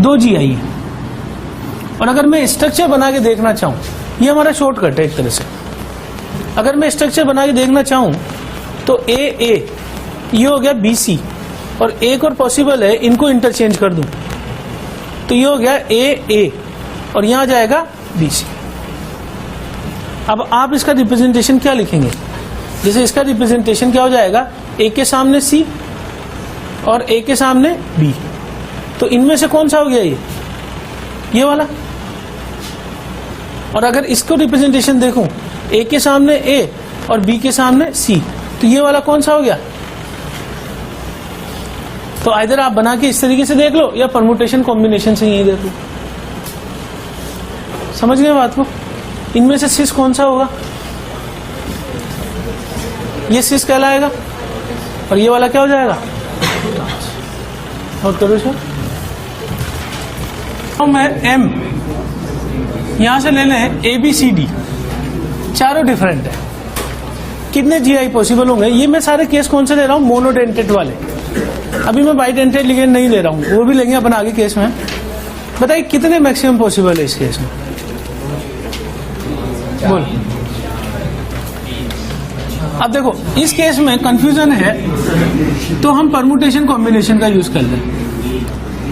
2 GI है। और अगर मैं स्ट्रक्चर बना के देखना चाहूं, ये हमारा शॉर्टकट है एक तरह से। अगर मैं स्ट्रक्चर बना के देखना चाहूं तो AA ये हो गया BC, और एक और पॉसिबल है, इनको इंटरचेंज कर दूं तो ये हो गया AA, और यहां जाएगा BC। अब आप इसका रिप्रेजेंटेशन क्या लिखेंगे? जैसे इसका रिप्रेजेंटेशन क्या हो जाएगा, A के सामने C और A के सामने B, तो इनमें से कौन सा हो गया, ये वाला। और अगर इसको रिप्रेजेंटेशन देखूं, A के सामने A और B के सामने C, तो ये वाला कौन सा हो गया। तो आइदर आप बना के इस तरीके से देख लो या परमुटेशन कॉम्बिनेशन से यही देख लो। समझ गए बात को? इनमें से सिस कौन सा होगा, ये सिस कहलाएगा, और ये वाला क्या हो जाएगा, और करो सर। तो मैं M यहां से ले लें ABCD, चारों डिफरेंट है, कितने जीआई पॉसिबल होंगे। ये मैं सारे केस कौन से ले रहा हूँ, मोनोडेंटेट वाले। अभी मैं बाइडेंटेट लिगेंड नहीं ले रहा हूँ, वो भी लेंगे अपन आगे केस में। बताइए कितने मैक्सिमम पॉसिबल है इस केस में, बोल। अब देखो इस केस में कंफ्यूजन है, तो हम परमुटेशन कॉम्बिनेशन का यूज कर लें।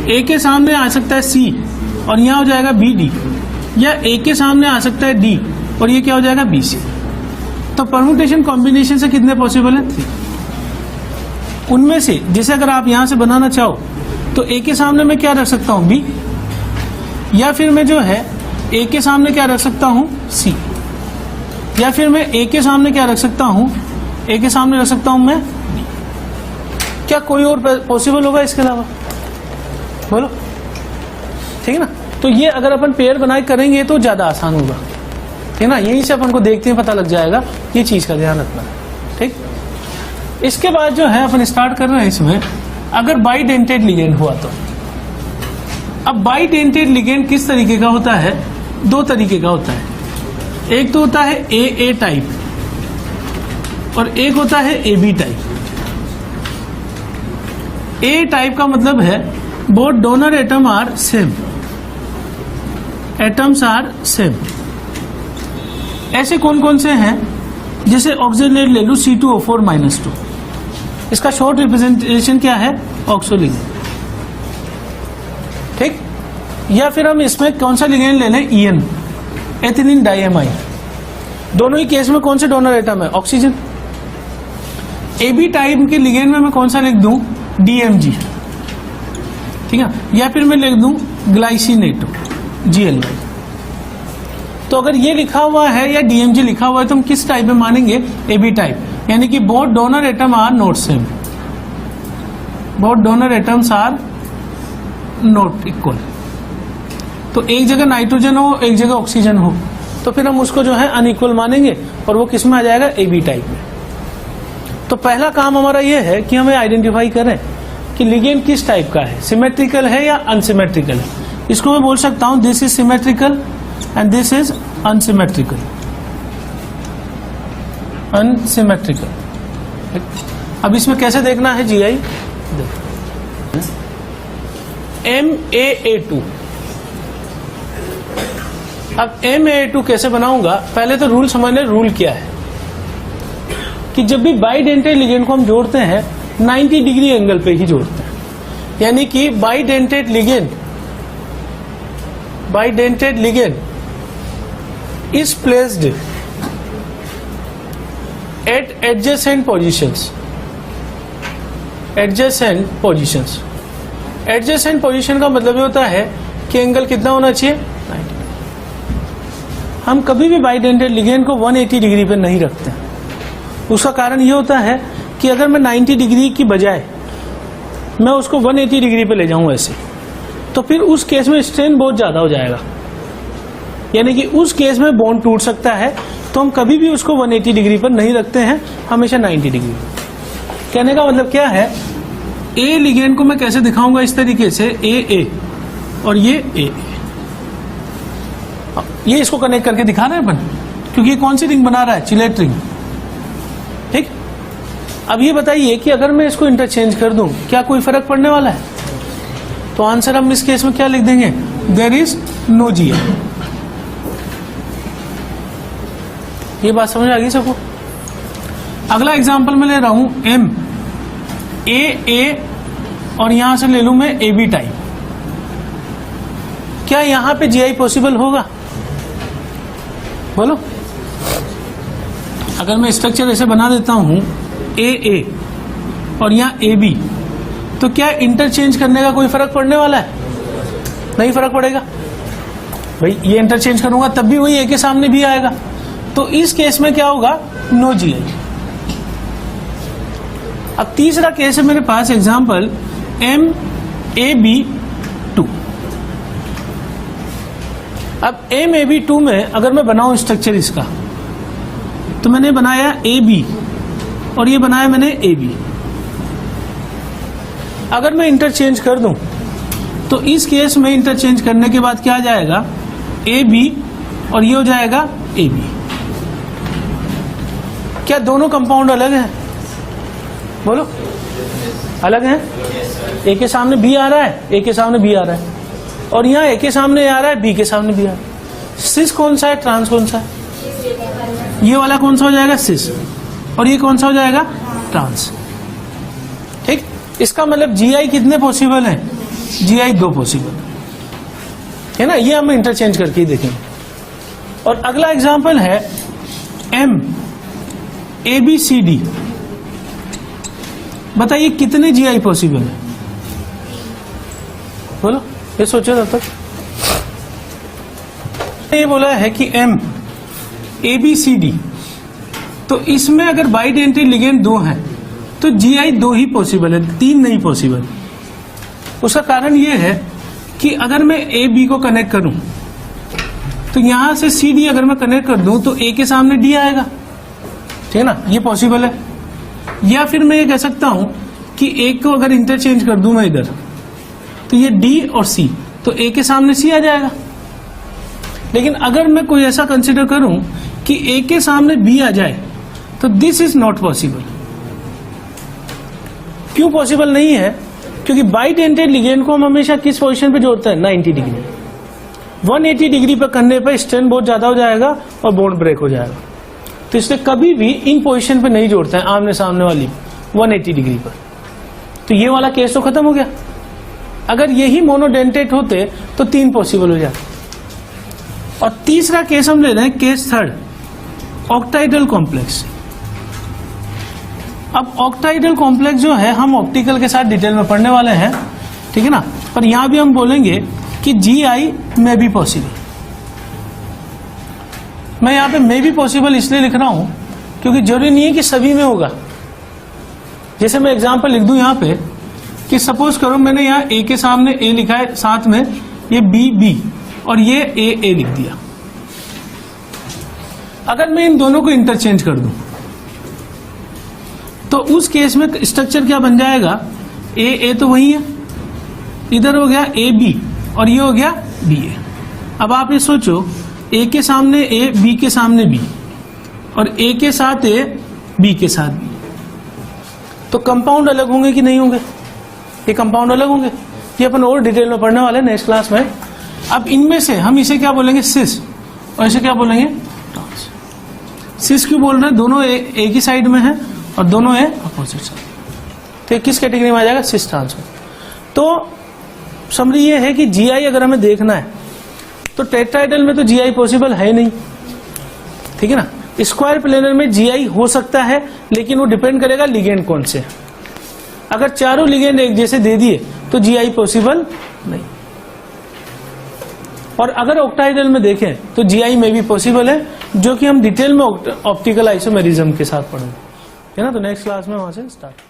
ए के सामने आ सकता है सी और यहाँ हो जाएगा बी डी, या ए के सामने आ सकता है डी और ये क्या हो जाएगा बी सी। तो परमुटेशन कॉम्बिनेशन से कितने पॉसिबल है, 3। उनमें से जैसे अगर आप यहां से बनाना चाहो तो ए के सामने मैं क्या रख सकता हूं, बी, या फिर मैं जो है ए के सामने क्या रख सकता हूं, सी, या फिर मैं ए के सामने क्या रख सकता हूं, ए के सामने रख सकता हूं मैं डी। क्या कोई और पॉसिबल होगा इसके अलावा, बोलो। ठीक है ना। तो ये अगर अपन पेयर बनाए करेंगे तो ज्यादा आसान होगा, ठीक है ना। यहीं से अपन को देखते हैं पता लग जाएगा, ये चीज का ध्यान रखना है। ठीक, इसके बाद जो है अपन स्टार्ट कर रहे हैं इसमें, अगर बाइडेंटेट लिगेंड हुआ तो। अब बाइडेंटेट लिगेंड किस तरीके का होता है, 2 तरीके का होता है। एक तो होता है ए टाइप और एक होता है A B type. A type का मतलब है both donor atom are same, atoms are same. ऐसे कौन कौन से हैं, जैसे ऑक्सीजनेट ले लू C2O4-2, इसका शॉर्ट रिप्रेजेंटेशन क्या है, ऑक्सो लिगेंड। ठीक, या फिर हम इसमें कौन सा लिगेंड ले लें, EN, एथिलीन डाइएमाइन। दोनों ही केस में कौन से डोनर एटम है, ऑक्सीजन। AB टाइप के लिगेंड में मैं कौन सा लिख दूं, DMG, ठीक है, या फिर मैं लिख दूं ग्लाइसिनेटो, GLY। तो अगर ये लिखा हुआ है या DMG लिखा हुआ है तो हम किस टाइप में मानेंगे, AB टाइप, यानी कि both donor atom are not same, both donor atoms are not equal. तो एक जगह नाइट्रोजन हो, एक जगह ऑक्सीजन हो, तो फिर हम उसको जो है अनइक्वल मानेंगे और वो किस में आ जाएगा, AB टाइप में। तो पहला काम हमारा ये है कि हमें आइडेंटिफाई करें कि लिगेंड किस टाइप का है, सिमेट्रिकल है या अनसिमेट्रिकल है। इसको मैं बोल सकता हूं this is symmetrical and this is unsymmetrical, unsymmetrical। अब इसमें कैसे देखना है GI, MAA2। अब MAA2 कैसे बनाऊंगा, पहले तो रूल समझ ले। रूल क्या है कि जब भी बाइडेंटेट लिगेंड को हम जोड़ते हैं 90 डिग्री एंगल पे ही जोड़ते हैं, यानी कि bidentate ligand is placed at adjacent positions। adjacent position का मतलब ये होता है कि एंगल कितना होना चाहिए, 90। हम कभी भी बाइडेंटेट लिगेंड को 180 डिग्री पे नहीं रखते। उसका कारण ये होता है कि अगर मैं 90 डिग्री की बजाय मैं उसको 180 डिग्री पे ले जाऊं ऐसे, तो फिर उस केस में स्ट्रेन बहुत ज्यादा हो जाएगा, यानी कि उस केस में बॉन्ड टूट सकता है। तो हम कभी भी उसको 180 डिग्री पर नहीं रखते हैं, हमेशा 90 डिग्री। कहने का मतलब क्या है, ए लिगेंड को मैं कैसे दिखाऊंगा, इस तरीके से ए और ये ए। ये इसको कनेक्ट करके दिखा रहे हैं अपन, क्योंकि कौन सी रिंग बना रहा है, चिलेट रिंग। ठीक, अब ये बताइए कि अगर मैं इसको इंटरचेंज कर दूं, क्या कोई फर्क पड़ने वाला है। तो आंसर हम इस केस में क्या लिख देंगे, देयर इज नो GI। ये बात समझ आ गई सबको। अगला एग्जांपल मैं ले रहा हूं MAA और यहां से ले लूं मैं AB टाइप। क्या यहां पे GI पॉसिबल होगा, बोलो। अगर मैं स्ट्रक्चर ऐसे बना देता हूं AA और यहां AB, तो क्या इंटरचेंज करने का कोई फर्क पड़ने वाला है, नहीं फर्क पड़ेगा। भाई ये इंटरचेंज करूंगा तब भी वही A के सामने भी आएगा, तो इस केस में क्या होगा, नो GI। अब तीसरा केस है मेरे पास, एग्जांपल MAB2। अब MAB2 में अगर मैं बनाऊं स्ट्रक्चर इसका, तो मैंने बनाया AB और ये बनाया मैंने AB। अगर मैं इंटरचेंज कर दूं तो इस केस में इंटरचेंज करने के बाद क्या आ जाएगा, AB और ये हो जाएगा AB। क्या दोनों कंपाउंड अलग हैं? बोलो, अलग हैं? ए के सामने बी आ रहा है, ए के सामने बी आ रहा है, और यहाँ ए के सामने आ रहा है, बी के सामने बी आ रहा है। सिस कौन सा है, ट्रांस कौन सा है? ये वाला कौन सा हो जाएगा, सिस, और ये कौन सा हो जाएगा, ट्रांस। ठीक, इसका मतलब GI कितने पॉसिबल हैं? GI 2 पॉसिबल है ना। ये हम इंटरचेंज करके ही देखेंगे। और अगला एग्जांपल है MABCD। बताइए कितने GI पॉसिबल है? बोलो, ये सोचो तब तक। ये बोला है कि MABCD, तो इसमें अगर बाइडेंटिटी लिगेंड 2 है तो GI 2 ही पॉसिबल है, 3 नहीं पॉसिबल। उसका कारण ये है कि अगर मैं AB को कनेक्ट करूं तो यहां से CD अगर मैं कनेक्ट कर दूं तो A के सामने D आएगा, ठीक है ना, ये पॉसिबल है। या फिर मैं ये कह सकता हूं कि A को अगर इंटरचेंज कर दूं मैं इधर, तो ये D और C, तो A के सामने C आ जाएगा। लेकिन अगर मैं कोई ऐसा कंसिडर करूं कि A के सामने B आ जाए तो दिस इज नॉट पॉसिबल। क्यों पॉसिबल नहीं है? क्योंकि बाइडेंटेड लिगेंड को हम हमेशा किस पोजीशन पे जोड़ते हैं, 90 डिग्री। 180 डिग्री पर करने पर स्ट्रेन बहुत ज्यादा हो जाएगा और बॉन्ड ब्रेक हो जाएगा, तो इसलिए कभी भी इन पोजीशन पे नहीं जोड़ते हैं आमने सामने वाली 180 डिग्री पर। तो ये वाला केस तो खत्म हो गया। अगर यही मोनोडेंटेट होते तो 3 पॉसिबल हो जाते। और तीसरा केस हम ले रहे हैं, केस थर्ड, ऑक्टाइडल कॉम्प्लेक्स। अब ऑक्टाइडल कॉम्प्लेक्स जो है हम ऑप्टिकल के साथ डिटेल में पढ़ने वाले हैं, ठीक है ना, पर यहां भी हम बोलेंगे कि GI में भी पॉसिबल। मैं यहां पे मे भी पॉसिबल इसलिए लिख रहा हूं क्योंकि जरूरी नहीं है कि सभी में होगा। जैसे मैं एग्जांपल लिख दूं यहां पे कि सपोज करो मैंने यहां A के सामने A लिखा है, साथ में ये B और ये A लिख दिया। अगर मैं इन दोनों को इंटरचेंज कर दूं तो उस केस में स्ट्रक्चर क्या बन जाएगा, A तो वही है, इधर हो गया AB और ये हो गया BA। अब आप ये सोचो, A के सामने A, B के सामने B, और A के साथ A, B के साथ B, तो कंपाउंड अलग होंगे कि नहीं होंगे? ये कंपाउंड अलग होंगे। ये अपन और डिटेल में पढ़ने वाले हैं नेक्स्ट क्लास में। अब इनमें से हम इसे क्या बोलेंगे, सिस, और इसे क्या बोलेंगे, ट्रांस। सिस क्यों बोल रहे हैं? दोनों एक ही साइड में है और दोनों है अपोजिट साइड, तो किस कैटेगरी में आ जाएगा, सिस ट्रांस में। तो समरी ये है कि GI अगर हमें देखना है तो टेट्राइडल में तो GI पॉसिबल है नहीं, ठीक है ना। स्क्वायर प्लेनर में GI हो सकता है, लेकिन वो डिपेंड करेगा लिगेंड कौन से। अगर चारों लिगेंड एक जैसे दे दिए तो GI पॉसिबल नहीं। और अगर ऑक्टाइडल में देखें तो GI में भी पॉसिबल है, जो कि हम डिटेल में ऑप्टिकल आइसोमेरिज्म के साथ पढ़ेंगे, है ना। तो नेक्स्ट क्लास में वहां से स्टार्ट।